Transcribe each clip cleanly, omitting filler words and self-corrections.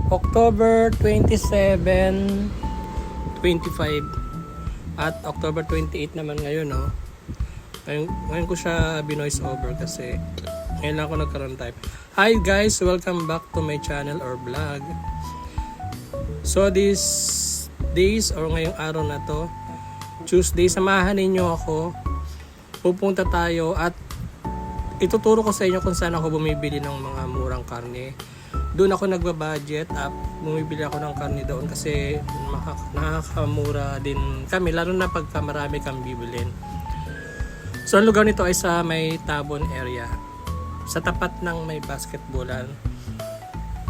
October 27, 25 at October 28 naman ngayon, no? Ngayon ko siya binoise over kasi ngayon lang ako nagkaroon time. Hi guys, welcome back to my channel or vlog. So these days or ngayong araw na to, Tuesday, samahan ninyo ako. Pupunta tayo at ituturo ko sa inyo kung saan ako bumibili ng mga murang karne. Doon ako nagbabudget at bumibili ako ng karne doon kasi nakakamura din kami, lalo na pagka marami kang bibilin. So ang lugar nito ay sa may Tabon area, sa tapat ng may basketballan.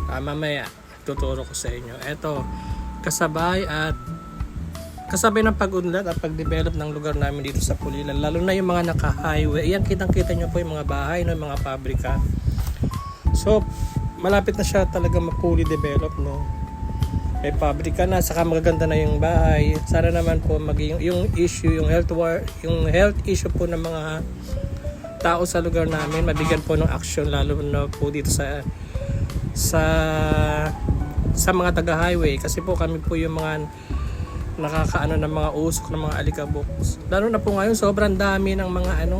Mamaya tuturo ko sa inyo. Ito, kasabay ng pag-unlad at pag-develop ng lugar namin dito sa Pulilan, lalo na yung mga naka-highway. Yan, kitang-kita nyo po yung mga bahay, no, yung mga pabrika. So, malapit na siya talaga ma-fully develop, no. May pabrika na, saka magaganda na yung bahay. Sana naman po maging yung issue, yung health issue po ng mga tao sa lugar namin, mabigyan po ng action, lalo na po dito sa mga taga-highway, kasi po kami po yung mga nakakaano ng mga usok ng mga alikabok. Lalo na po ngayon, sobrang dami ng mga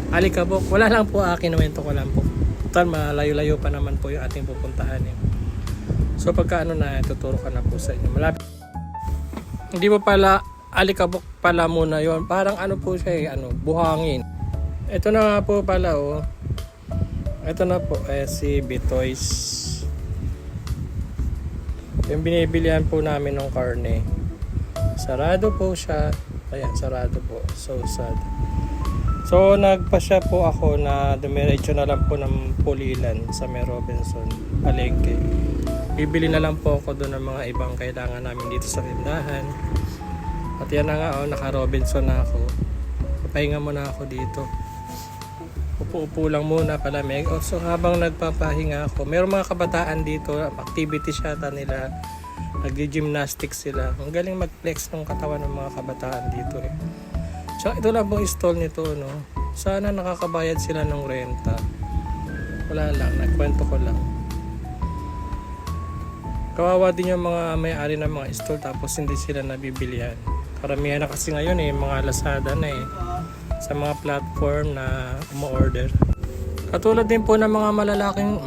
alikabok. Wala lang po, kinuwento ko lang po. Total, malayo-layo pa naman po yung ating pupuntahan. So pagka na, tuturo ka na po sa inyo. Malapit. Hindi po pala alikabok pala muna yon. Parang po siya, buhangin. Ito na nga po pala, oh. Ito na po, si Bitoys. Yung binibilihan po namin ng karne. Sarado po siya. Ayan, sarado po. So sad. So nagpasya po ako na dumiretso na lang po ng Pulilan sa may Robinson Palengke. Bibili na lang po ako doon ng mga ibang kailangan namin dito sa tindahan. At yan na nga, naka Robinson na ako. Papahinga muna ako dito. Upo-upo lang muna, palamig. So habang nagpapahinga ako, mayroong mga kabataan dito, activity yata nila. Nag-gymnastics sila. Ang galing mag-flex ng katawan ng mga kabataan dito eh. So ito lang po stall nito, no. Sana nakakabayad sila ng renta. Wala lang, nagkwento ko lang. Kawawa din yung mga may-ari ng mga stall tapos hindi sila nabibilihan. Karamihan na kasi ngayon mga Lazada na sa mga platform na umu-order. Katulad din po ng mga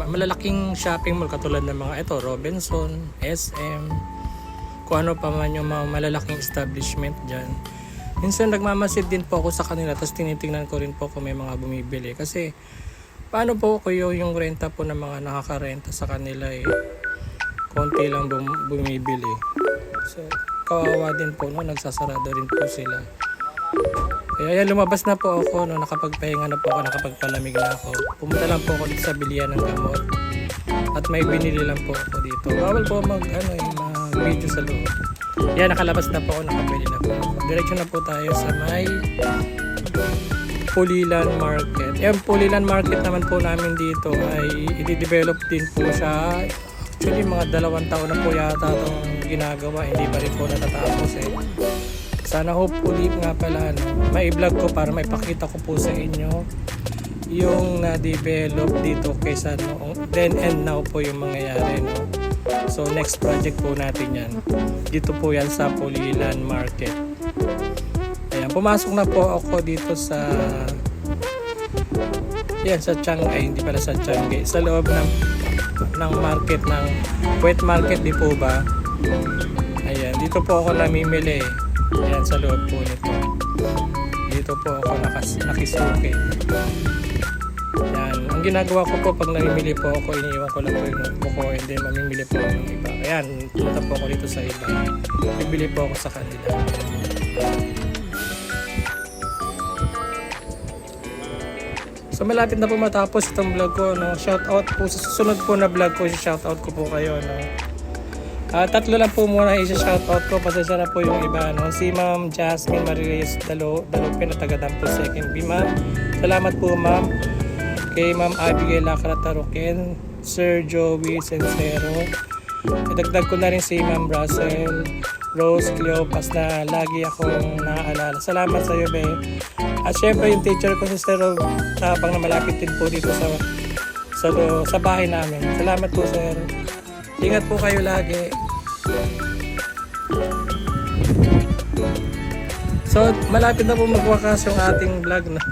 malalaking shopping mall, katulad ng mga Robinson, SM, kung ano pa man yung mga malalaking establishment dyan. Minsan nagmamasid din po ako sa kanila, tapos tinitingnan ko rin po kung may mga bumibili. Kasi paano po kayo yung renta po ng mga nakakarenta sa kanila konti lang bumibili. So kawawa din po, nagsasarado rin po sila. Kaya yan, lumabas na po ako, nakapagpahinga na po ako, nakapagpalamig na ako. Pumunta lang po ako dito sa bilihan ng gamot. At may binili lang po ako dito. Bawal po mag-video sa loob. Yan, nakalabas na po ako, nakabili na po. Diretso na po tayo sa may Pulilan Market. Yung Pulilan Market naman po namin dito ay i-develop din po siya. Actually, mga 2 taon na po yata itong ginagawa. Hindi pa rin po natatapos Sana hopefully nga pala may vlog ko para may pakita ko po sa inyo yung na-develop dito kaysa then and now po yung mangyayari, no. So next project po natin yan. Dito po yan sa Pulilan Market. Ayan, pumasok na po ako dito sa hindi pala sa Tiangge, sa loob ng market, ng wet market, di po ba? Ayan, dito po ako namimili. Ayan, sa loob po nito. Dito po ako nakisuki. Ayan, ang ginagawa ko po pag namimili po ako, iniiwan ko lang po yung notebook ko, and then mamimili po ako ng iba. Ayan, punta po ako dito sa iba. Bibili po ako sa kanila. So malapit na po matapos itong vlog ko, no. Shout out po sa susunod po na vlog ko, shout out ko po kayo, no. 3 lang po muna i-shout out ko, pasensya na po yung iba, no. Si Ma'am Jasmine Mariles Dalupin na taga Dampo 2nd B, ma'am. Salamat po, ma'am. Kay Ma'am Abigail Lacrataroken, Sir Joey Sincero. Idagdag ko na rin si Ma'am Russell Rose Cleopas na lagi akong naaalala. Salamat sa iyo, be. At syempre yung teacher ko si Sir Tabang na malapit din po dito sa bahay namin. Salamat po, sir. Ingat po kayo lagi. So, malapit na po magwakas yung ating vlog, no?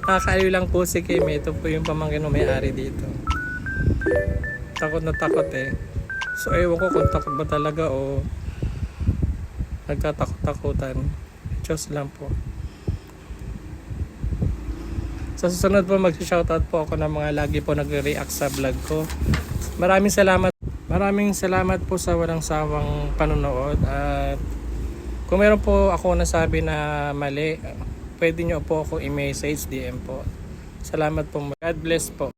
Nakakaaliw lang po si Kim. Ito po yung pamangkin ng may-ari dito. Takot na takot eh. So, ewan ko kung takot ba talaga o nagtatakot-takutan. Diyos lang po. Sa susunod po, mag-shoutout po ako ng mga lagi po nagre-react sa vlog ko. Maraming salamat. Maraming salamat po sa walang sawang panonood. At kung meron po ako nasabi na mali, pwede nyo po ako i-message, DM po. Salamat po. God bless po.